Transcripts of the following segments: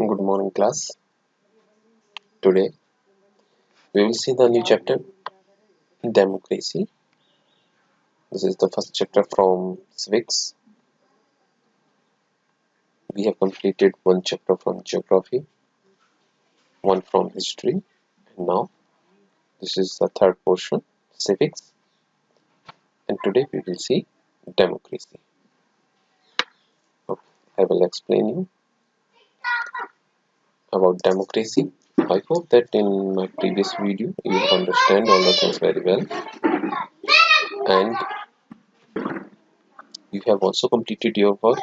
Good morning, class. Today we will see the new chapter, Democracy. This is the first chapter from civics. We have completed one chapter from geography, one from history, and now this is the third portion, civics. And today we will see democracy. Okay, I will explain you about democracy. I hope that in my previous video you understand all the things very well, and you have also completed your work,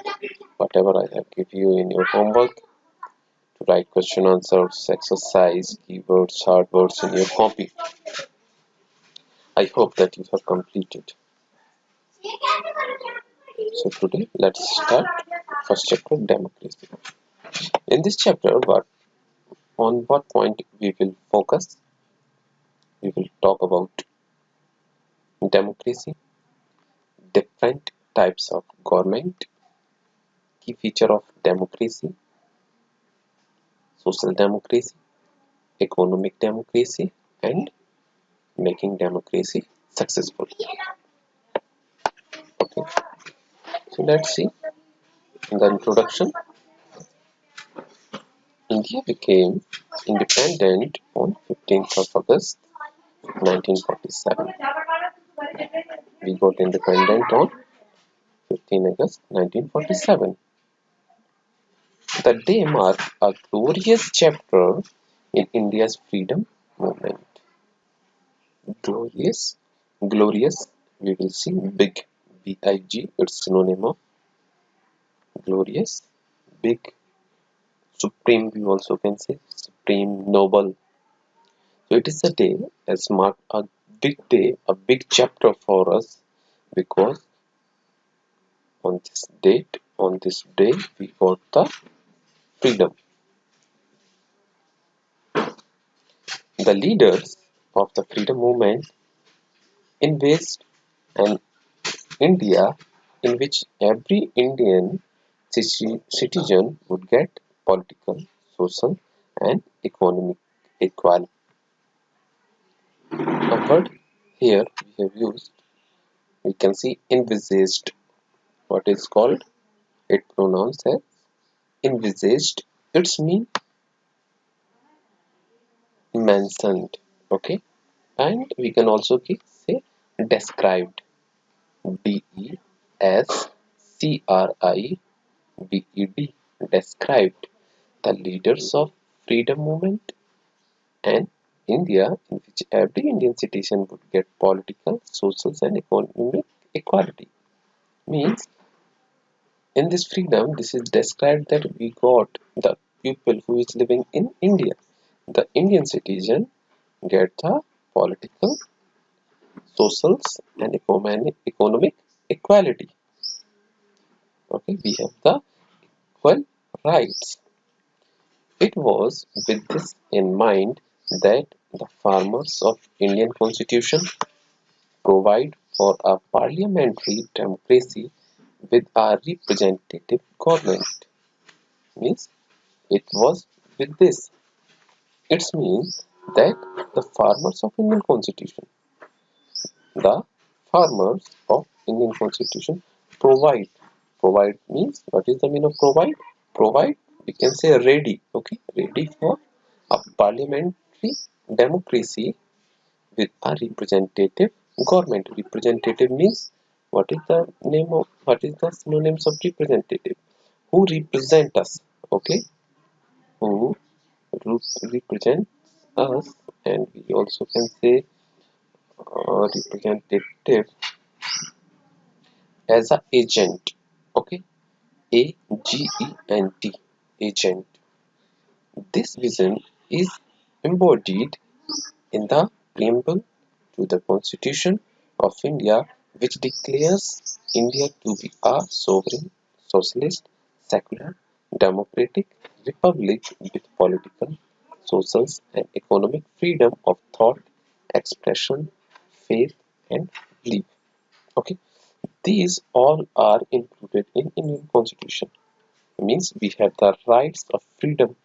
whatever I have given you in your homework, to write question answers, exercise, keywords, hard words in your copy. I hope that you have completed. So today let's start first chapter, democracy. In this chapter, on what point we will focus? We will talk about democracy, different types of government, key feature of democracy, social democracy, economic democracy, and making democracy successful. Okay, so let's see. In the introduction, India became independent on 15th of August 1947. We got independent on 15 August 1947. The day marked a glorious chapter in India's freedom movement. Glorious, we will see big, B-I-G, it's synonym of glorious, big, supreme, we also can say, supreme, noble. So it is a day as marked a big day, a big chapter for us, because on this day, we got the freedom. The leaders of the freedom movement invest an India in which every Indian citizen would get political, social, and economic equality. A word here we have used, we can see envisaged. What is called? It pronounced as envisaged. It's mean mentioned. Okay, and we can also say described. DESCRIBED. Described the leaders of freedom movement and India in which every Indian citizen would get political, social, and economic equality. Means in this freedom, this is described that we got the people who is living in India. The Indian citizen get the political, social, and economic equality. Okay, we have the equal rights. It was with this in mind that the farmers of Indian Constitution provide for a parliamentary democracy with a representative government. Means it was with this. It means that the farmers of Indian Constitution, the farmers of Indian Constitution provide. Provide means what is the meaning of provide? Provide, we can say ready. Okay, ready for a parliamentary democracy with a representative government. Representative means what is the name of, what is the synonyms of representative? Who represent us? Okay, who represents us, and we also can say representative as a agent. Okay, AGENT, agent. This vision is embodied in the preamble to the Constitution of India, which declares India to be a sovereign, socialist, secular, democratic republic with political, social, and economic freedom of thought, expression, faith, and belief. Okay, these all are included in Indian Constitution. It means we have the rights of freedom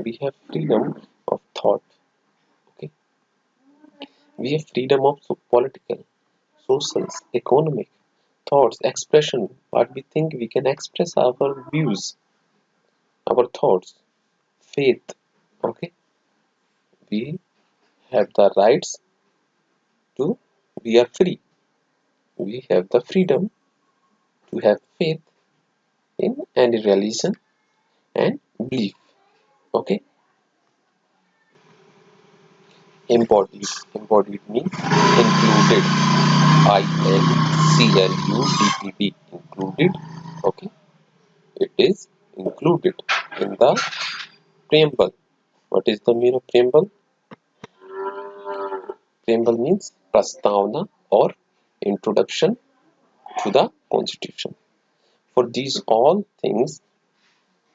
we have freedom of thought. Okay, we have freedom of political, social, economic thoughts, expression. What we think, we can express our views, our thoughts, faith. Okay, we have the rights to. We are free. We have the freedom to have faith in any religion and belief. Okay, embodied means included. included. Included. Okay, it is included in the preamble. What is the meaning of preamble? Preamble means prastavna or introduction to the constitution. For these all things,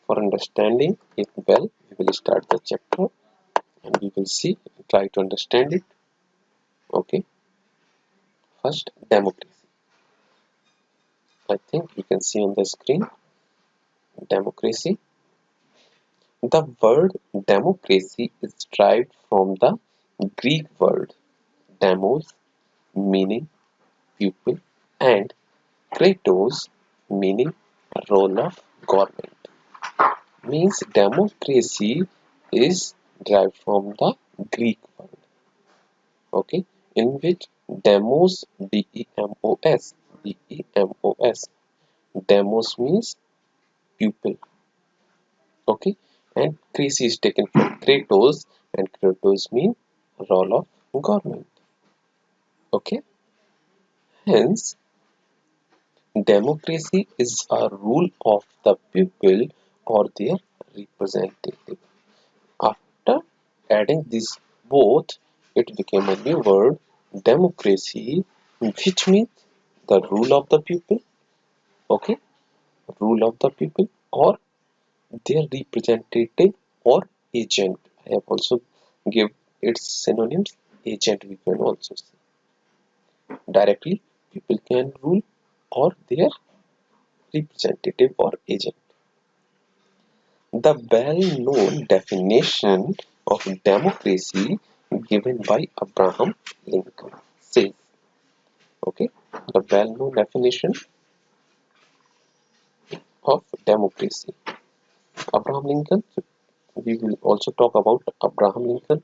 for understanding it well, we will start the chapter and we will see, try to understand it. Okay, first democracy. I think you can see on the screen democracy. The word democracy is derived from the Greek word demos, meaning pupil, and kratos, meaning role of government. Means democracy is derived from the Greek word, okay, in which demos, D-E-M-O-S, D-E-M-O-S, demos means pupil, okay, and krisi is taken from kratos, and kratos mean role of government, okay. Hence, democracy is a rule of the people or their representative. After adding these both, it became a new word, democracy, which means the rule of the people, okay, rule of the people or their representative or agent. I have also give its synonyms. Agent we can also say. Directly, people can rule or their representative or agent. The well-known definition of democracy given by Abraham Lincoln says, okay, the well-known definition of democracy. Abraham Lincoln, we will also talk about Abraham Lincoln.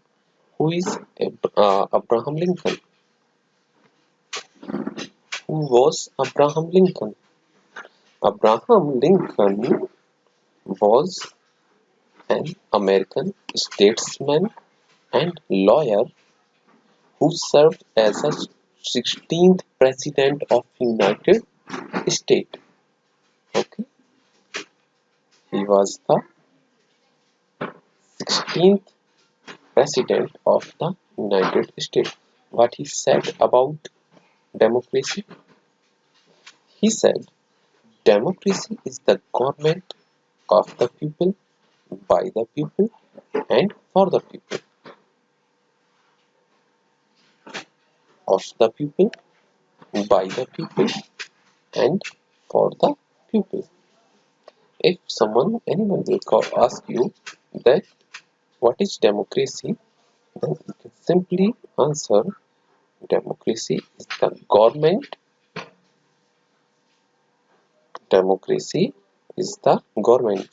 Who is Abraham Lincoln? Who was Abraham Lincoln? Abraham Lincoln was an American statesman and lawyer who served as a 16th President of United States. Okay, he was the 16th President of the United States. What he said about democracy? He said, democracy is the government of the people, by the people, and for the people. Of the people, by the people, and for the people. If anyone will ask you that what is democracy, then you can simply answer democracy is the government. Democracy is the government.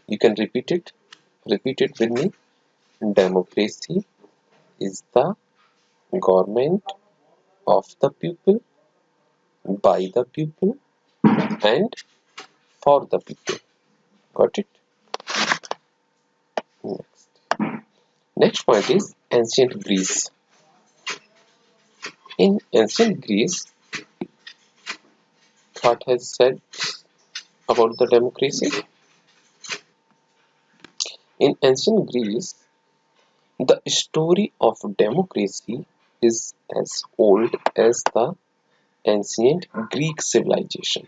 You can repeat it with me. Democracy is the government of the people, by the people, and for the people. Got it? Next. Next point is ancient Greece. In ancient Greece, what has said about the democracy? In ancient Greece, the story of democracy is as old as the ancient Greek civilization.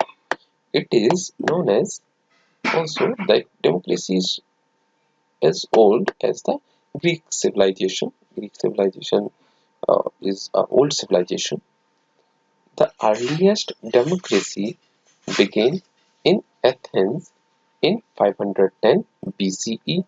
It is known as also that democracy is as old as the Greek civilization. Greek civilization is an old civilization. The earliest democracy began in Athens in 510 BCE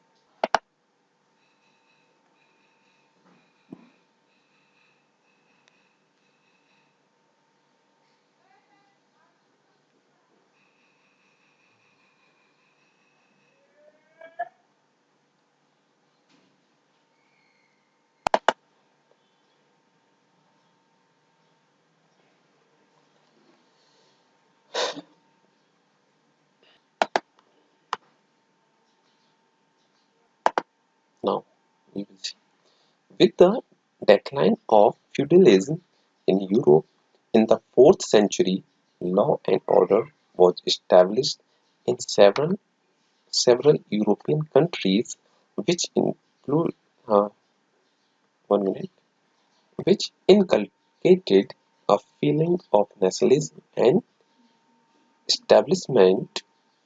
Now we will see. With the decline of feudalism in Europe in the 4th century, law and order was established in several European countries, which include uh, 1 minute, which inculcated a feeling of nationalism and establishment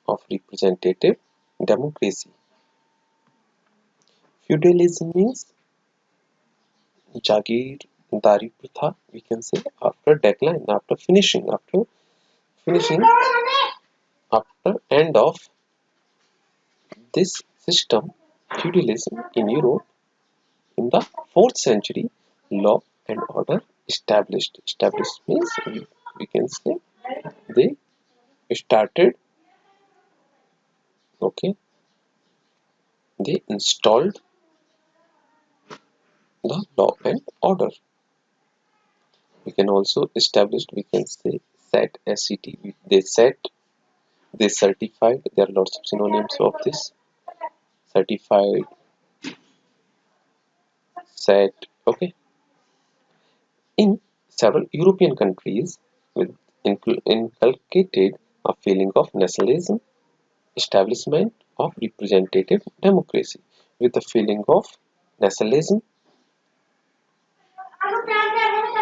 of representative democracy. Feudalism means Jagirdari Pratha, we can say, after decline, finishing, after end of this system, feudalism in Europe in the 4th century, law and order established. Established means we can say they started, okay, they installed the law and order. We can also establish, we can say, set, SET, they certified, there are lots of synonyms of this, certified, set, okay. In several European countries, with inculcated a feeling of nationalism, establishment of representative democracy. With the feeling of nationalism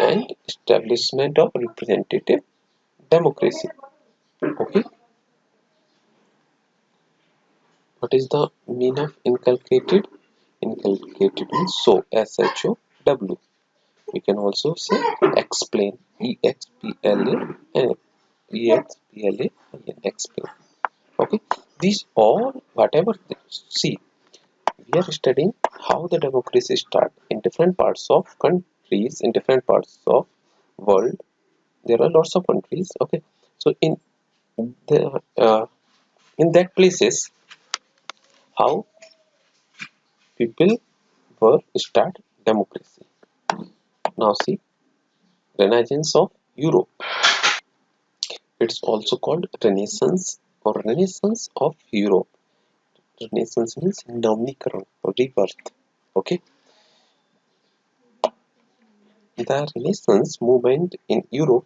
and establishment of representative democracy. Okay, what is the meaning of inculcated? Inculcated means so, SHOW. We can also say explain, EXPLA, explain. Okay, these all whatever see, we are studying how the democracy start in different parts of countries, in different parts of world. There are lots of countries. Okay, so the in that places, how people were start democracy. Now see, Renaissance of Europe. It's also called Renaissance or Renaissance of Europe. Renaissance means navnikaran or rebirth. Okay, the Renaissance movement in Europe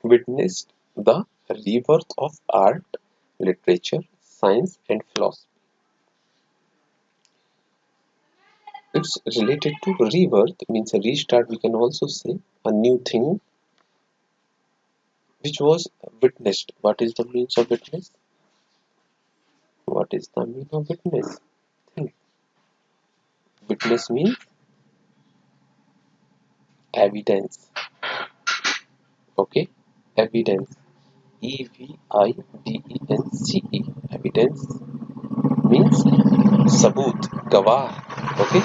witnessed the rebirth of art, literature, science, and philosophy. It's related to rebirth, means a restart. We can also say a new thing which was witnessed. What is the means of witness? What is the meaning of witness? Think. Witness means evidence. Okay, evidence. EVIDENCE. Evidence means sabut, gawah. Okay,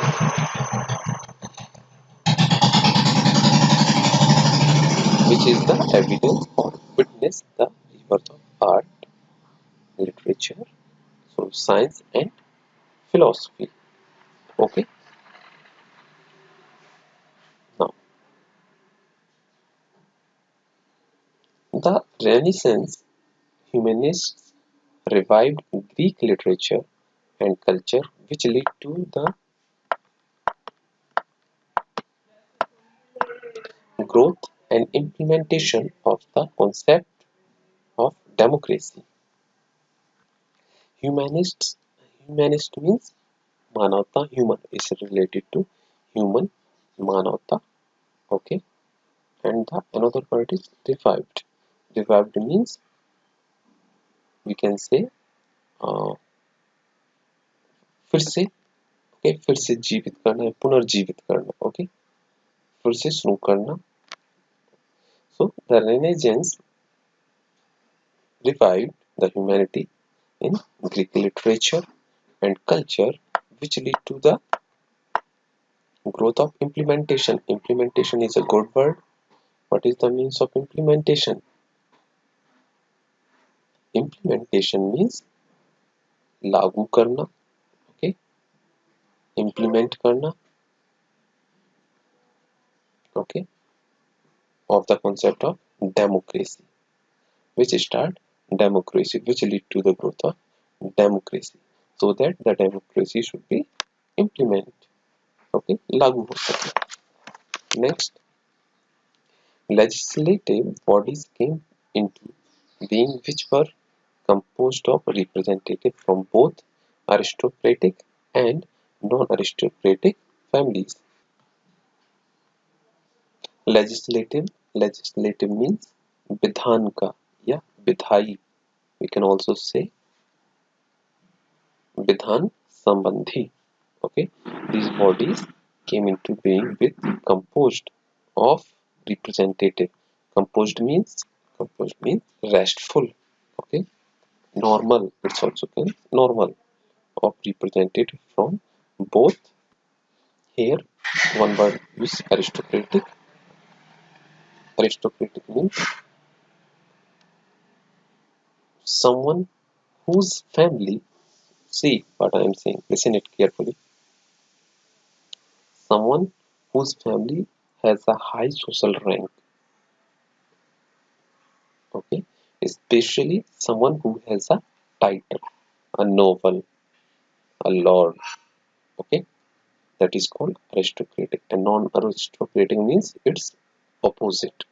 which is the evidence or witness the rebirth of art, literature, so science and philosophy. Okay, now the Renaissance humanists revived Greek literature and culture, which led to the growth and implementation of the concept of democracy. Humanists, humanist means manavta, human is related to human, manavta, okay, and the another part is revived. Revived means we can say uh, फिर से okay फिर से जीवित करना है पुनर्जीवित करना okay फिर से शुरू करना so the Renaissance revived the humanity in Greek literature and culture which lead to the growth of implementation. Implementation is a good word. What is the means of implementation? Implementation means लागू करना okay implement करना okay of the concept of democracy which start democracy which lead to the growth of democracy so that the democracy should be implement, okay, लागू हो सके. Next, legislative bodies came into being which were composed of representatives from both aristocratic and non-aristocratic families. Legislative means विधान का या विधायी. We can also say विधान संबंधी. Okay, these bodies came into being with composed of representative. Composed means restful. Okay, normal. It's also can normal of representative from both. Here, one word is aristocratic. Aristocratic means someone whose family. See what I am saying. Listen it carefully. Someone whose family has a high social rank. Okay, especially someone who has a title, a noble, a lord. Okay, that is called aristocratic. And non-aristocratic means its opposite.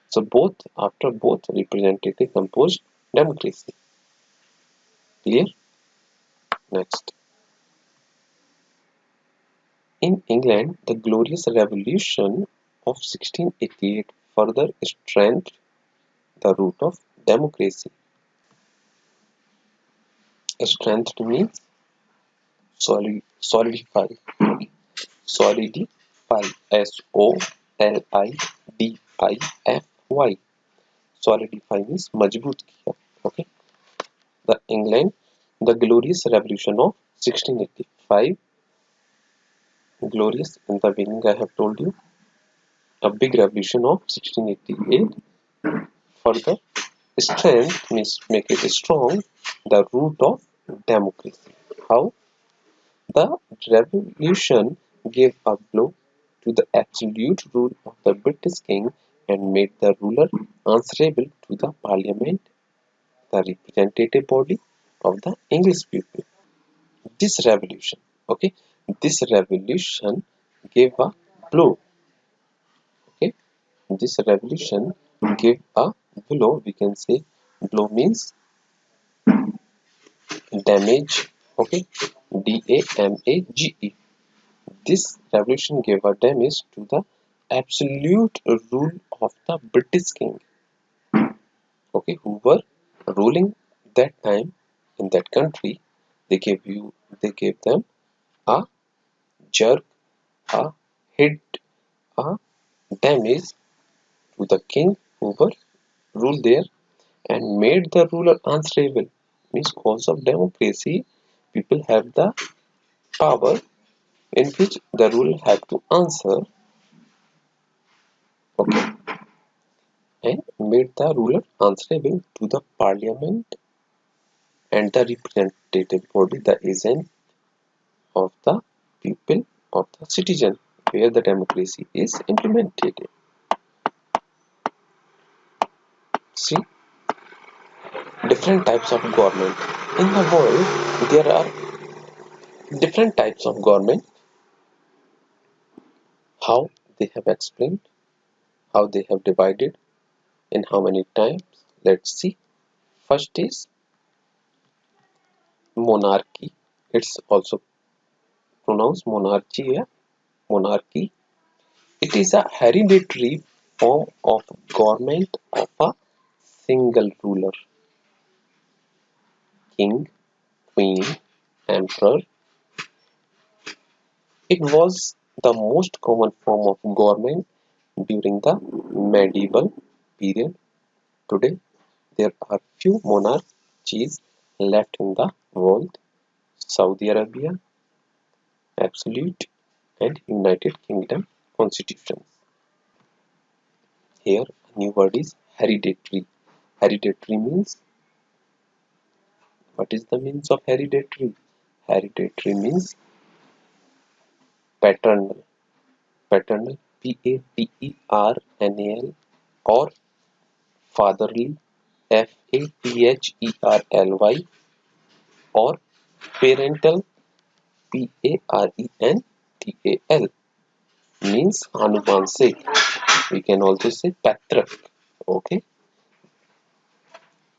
So both after both representative composed democracy. Clear? Next. In England, the Glorious Revolution of 1688 further strengthened the root of democracy. Strength means solidify. Solidify. SOLIDIFY. Solidify means मजबूत किया. Okay. The Glorious Revolution of 1685. Glorious in the beginning I have told you. A big revolution of 1688. Further strength means make it strong. The root of democracy. How? The revolution gave a blow to the absolute rule of the British king and made the ruler answerable to the parliament, the representative body of the English people. This revolution, okay, this revolution gave a blow, okay, this revolution gave a blow, we can say blow means damage, okay, D-A-M-A-G-E. This revolution gave a damage to the absolute rule of the British king, okay, who were ruling that time in that country. They gave them a jerk, a hit, a damage to the king who were ruled there and made the ruler answerable. Means cause of democracy, people have the power in which the ruler have to answer, okay, and made the ruler answerable to the parliament and the representative body, the agent of the people of the citizen, where the democracy is implemented. See, different types of government. In the world, there are different types of government. How they have explained, how they have divided, in how many times. Let's see. First is monarchy. It's also pronounced monarchy. Yeah? Monarchy. It is a hereditary form of government of a single ruler, king, queen, emperor. It was the most common form of government during the medieval period. Today, there are few monarchies left in the world: Saudi Arabia, Absolute, and United Kingdom constitutions. Here, a new word is hereditary. Hereditary means, what is the means of hereditary? Hereditary means paternal. Paternal, P-A-T-E-R-N-A-L, or fatherly, F-A-T-H-E-R-L-Y, or parental, Parental means Hanumansik. We can also say Patrak. Okay,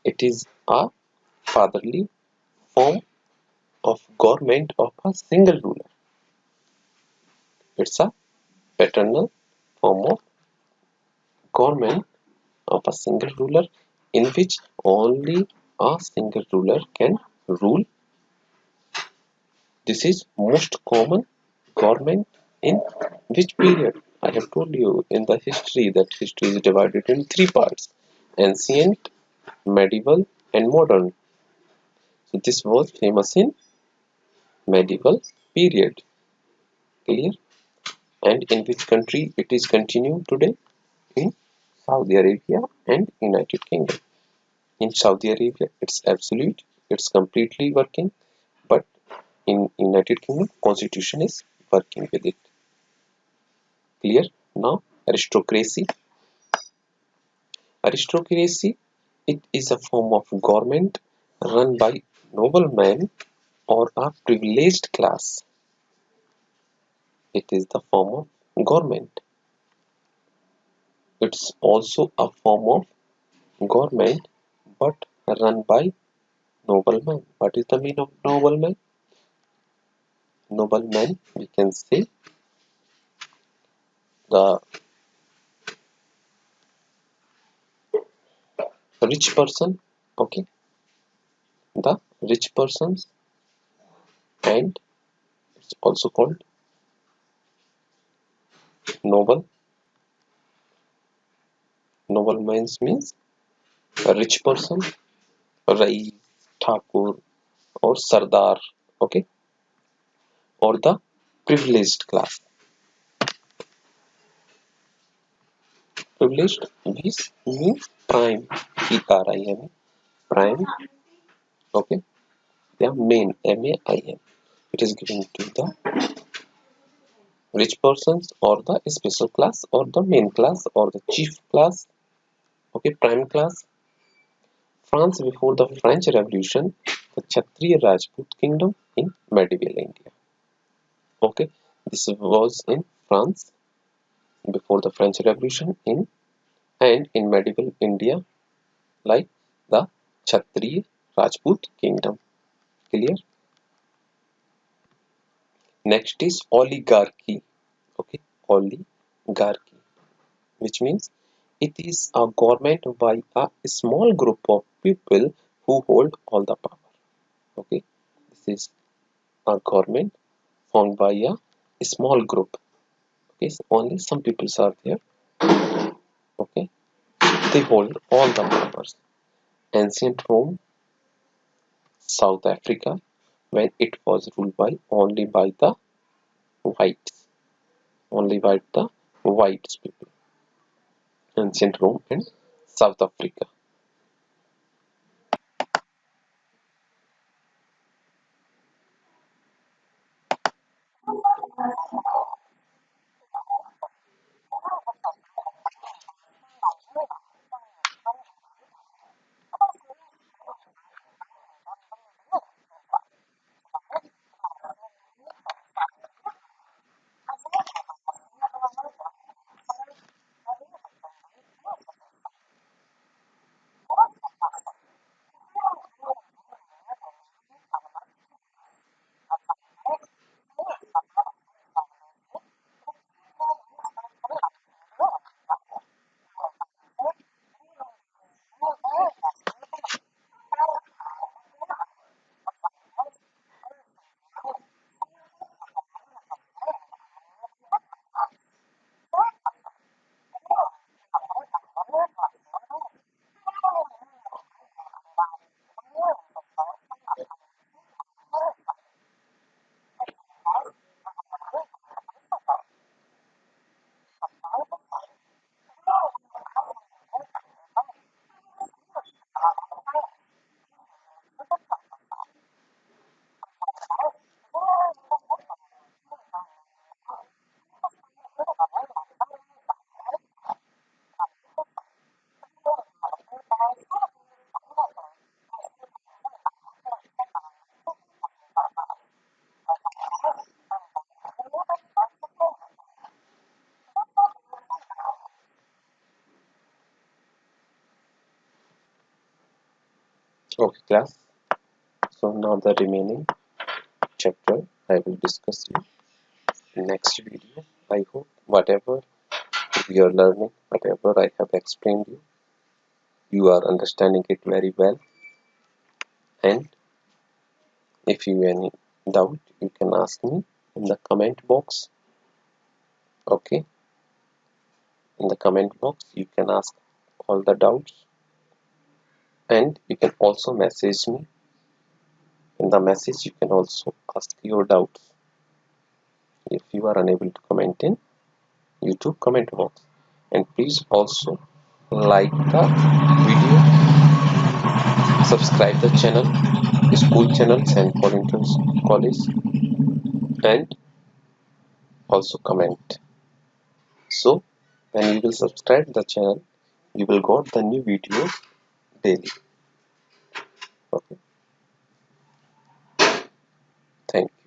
it is a fatherly form of government of a single ruler. It's a paternal form of government of a single ruler in which only a single ruler can rule. This is most common government in which period? I have told you in the history that history is divided in three parts: ancient, medieval, and modern. So this was famous in medieval period. Clear? And in which country it is continued today? In Saudi Arabia and United Kingdom. In Saudi Arabia, it's absolute, it's completely working, but in United Kingdom, constitution is working with it. Clear? Now, aristocracy. Aristocracy, it is a form of government run by noblemen or a privileged class. It is the form of government. It's also a form of government but run by noblemen. What is the meaning of nobleman? Nobleman, we can say the rich person, okay, the rich persons, and it's also called noble. Nobleman means a rich person, Rais, Thakur, or Sardar, okay, or the privileged class. Privileged means prime, P-R-I-M, prime, okay, the main, M-A-I-N. It is given to the rich persons or the special class or the main class or the chief class, okay, prime class. France before the French Revolution, the Kshatriya Rajput kingdom in medieval India. Okay, this was in France before the French Revolution in and in medieval India, like the Kshatriya Rajput kingdom. Clear? Next is oligarchy. Okay, oligarchy, which means it is a government by a small group of people who hold all the power. Okay, this is a government formed by a small group. Okay, so only some people are there. Okay, they hold all the powers. Ancient Rome, South Africa, when it was ruled by only by the whites, only by the whites people. Ancient Rome and South Africa. Okay, class. So now the remaining chapter I will discuss in next video. I hope whatever we are learning, whatever I have explained you, you are understanding it very well. And if you any doubt, you can ask me in the comment box. Okay, in the comment box, you can ask all the doubts, and you can also message me. In the message, you can also ask your doubts if you are unable to comment in YouTube comment box. And please also like the video, subscribe the channel, school channels and foreign college, and also comment. So when you will subscribe the channel, you will got the new videos daily. Okay, thank you.